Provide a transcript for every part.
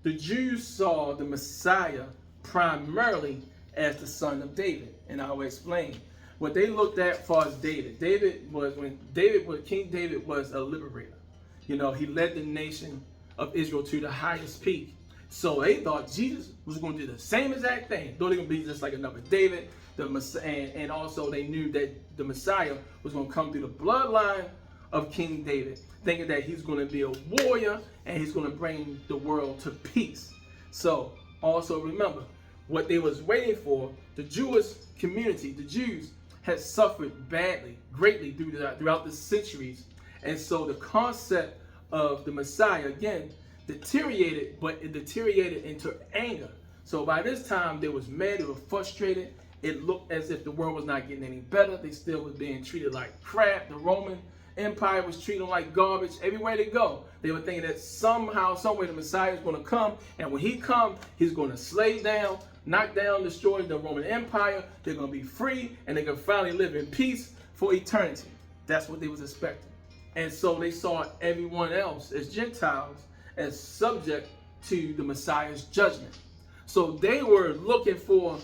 the Jews saw the Messiah primarily as the son of David, and I will explain. What they looked at far as David. King David was a liberator. He led the nation of Israel to the highest peak. So they thought Jesus was going to do the same exact thing. Though they're going to be just like another David. And also they knew that the Messiah was going to come through the bloodline of King David, thinking that he's going to be a warrior and he's going to bring the world to peace. So also remember, what they was waiting for, the Jewish community, the Jews, had suffered badly, greatly throughout the centuries. And so the concept of the Messiah, again, deteriorated, but it deteriorated into anger. So by this time, they was mad, they were frustrated. It looked as if the world was not getting any better. They still was being treated like crap. The Roman Empire was treating them like garbage. Everywhere they go, they were thinking that somehow, somewhere, the Messiah is going to come. And when he comes, he's going to slay down, knock down, destroy the Roman Empire. They're going to be free, and they can finally live in peace for eternity. That's what they was expecting. And so they saw everyone else as Gentiles, as subject to the Messiah's judgment. So they were looking for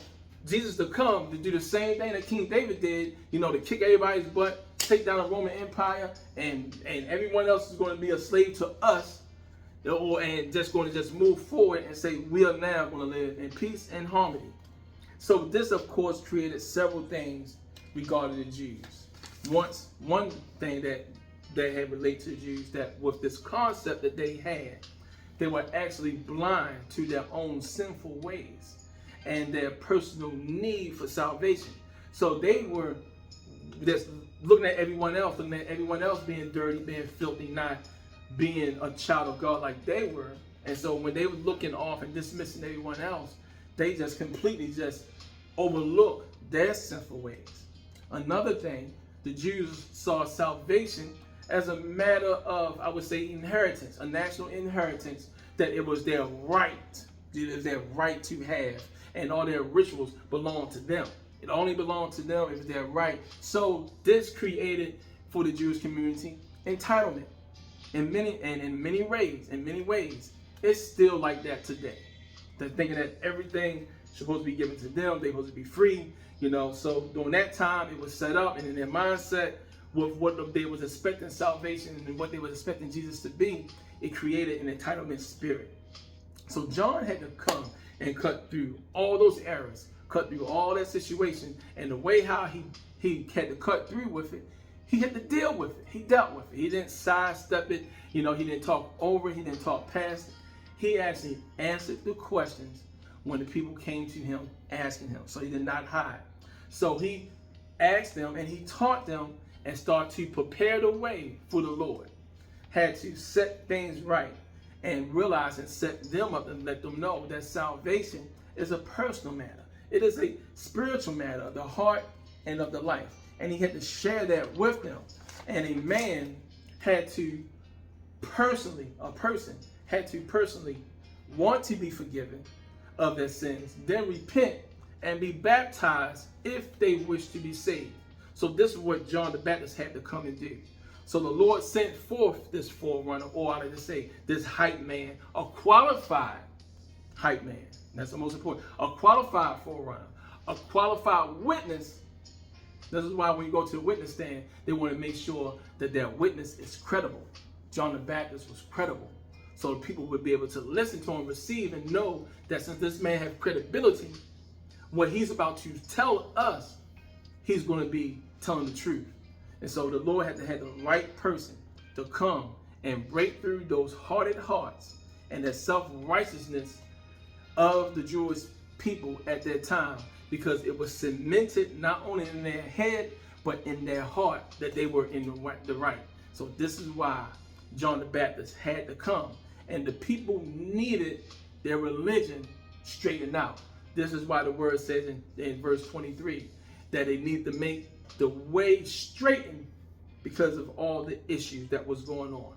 Jesus to come to do the same thing that King David did, to kick everybody's butt, take down the Roman Empire, and everyone else is going to be a slave to us, and just going to just move forward and say, we are now going to live in peace and harmony. So this, of course, created several things regarding the Jews. One thing that had related to the Jews, that with this concept that they were actually blind to their own sinful ways and their personal need for salvation. So they were just looking at everyone else being dirty, being filthy, not being a child of God like they were. And so when they were looking off and dismissing everyone else, they just completely just overlooked their sinful ways. Another thing, the Jews saw salvation as a matter of, I would say, inheritance, a national inheritance, that it was their right, to have, and all their rituals belonged to them. It only belonged to them, it was their right. So this created for the Jewish community entitlement. In many ways, it's still like that today. They're thinking that everything is supposed to be given to them, they're supposed to be free, So during that time, it was set up, and in their mindset, with what they was expecting salvation and what they was expecting Jesus to be, it created an entitlement spirit. So John had to come and cut through all those errors, cut through all that situation, and the way how he had to cut through with it, he had to deal with it. He dealt with it. He didn't sidestep it. He didn't talk over it. He didn't talk past it. He actually answered the questions when the people came to him asking him. So he did not hide. So he asked them and he taught them and started to prepare the way for the Lord. Had to set things right and realize and set them up and let them know that salvation is a personal matter. It is a spiritual matter of the heart and of the life. And he had to share that with them. And a person had to personally want to be forgiven of their sins, then repent and be baptized if they wish to be saved. So this is what John the Baptist had to come and do. So the Lord sent forth this forerunner, or I like to say, this hype man, a qualified hype man. That's the most important. A qualified forerunner, a qualified witness. This is why when you go to the witness stand, they want to make sure that their witness is credible. John the Baptist was credible. So people would be able to listen to him, receive, and know that since this man has credibility, what he's about to tell us, he's going to be telling the truth. And so the Lord had to have the right person to come and break through those hardened hearts and that self-righteousness of the Jewish people at that time, because it was cemented not only in their head, but in their heart that they were in the right. So this is why John the Baptist had to come. And the people needed their religion straightened out. This is why the word says in verse 23 that they need to make the way straightened because of all the issues that was going on.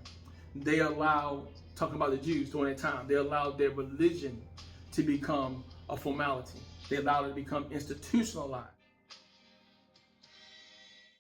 They allowed, talking about the Jews during that time, they allowed their religion to become a formality. They allowed it to become institutionalized.